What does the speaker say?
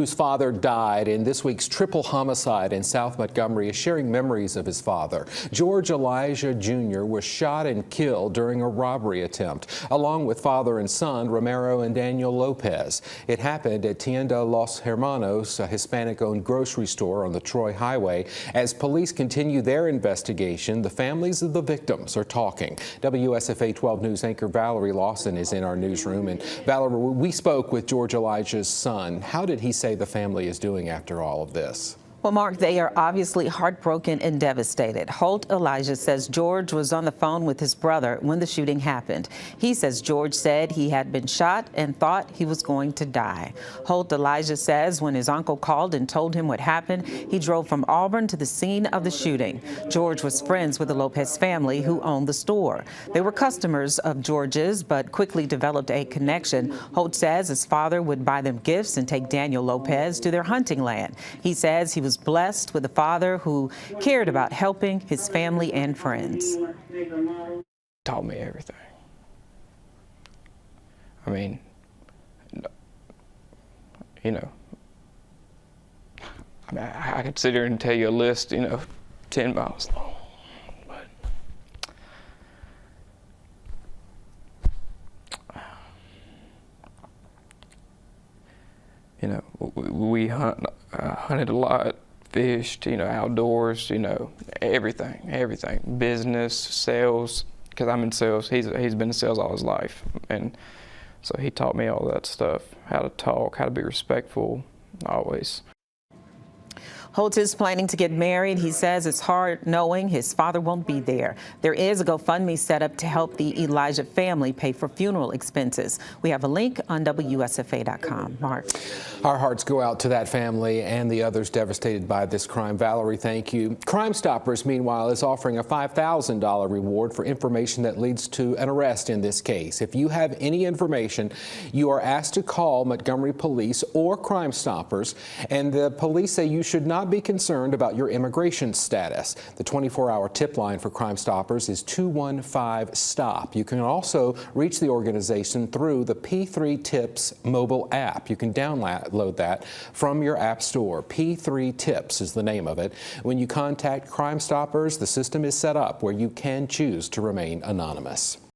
Whose father died in this week's triple homicide in South Montgomery is sharing memories of his father. George Elijah Jr. was shot and killed during a robbery attempt, along with father and son Romero and Daniel Lopez. It happened at Tienda Los Hermanos, a Hispanic-owned grocery store on the Troy Highway. As police continue their investigation, the families of the victims are talking. WSFA 12 News anchor Valerie Lawson is in our newsroom. And Valerie, we spoke with George Elijah's son. How did he say the family is doing after all of this? Well, Mark, they are obviously heartbroken and devastated. Holt Elijah says George was on the phone with his brother when the shooting happened. He says George said he had been shot and thought he was going to die. Holt Elijah says when his uncle called and told him what happened, he drove from Auburn to the scene of the shooting. George was friends with the Lopez family who owned the store. They were customers of George's, but quickly developed a connection. Holt says his father would buy them gifts and take Daniel Lopez to their hunting land. He says he was blessed with a father who cared about helping his family and friends. Taught me everything. I mean, you know, I could sit here and tell you a list, 10 miles long, but we hunted a lot, fished, outdoors, everything, business, sales, because I'm in sales. He's been in sales all his life, and so he taught me all that stuff, how to talk, how to be respectful, always. Holt is planning to get married. He says it's hard knowing his father won't be there. There is a GoFundMe set up to help the Elijah family pay for funeral expenses. We have a link on WSFA.com. Mark. Our hearts go out to that family and the others devastated by this crime. Valerie, thank you. Crime Stoppers, meanwhile, is offering a $5,000 reward for information that leads to an arrest in this case. If you have any information, you are asked to call Montgomery Police or Crime Stoppers, and the police say you should not be concerned about your immigration status. The 24-hour tip line for Crime Stoppers is 215-STOP. You can also reach the organization through the P3 Tips mobile app. You can download that from your app store. P3 Tips is the name of it. When you contact Crime Stoppers, the system is set up where you can choose to remain anonymous.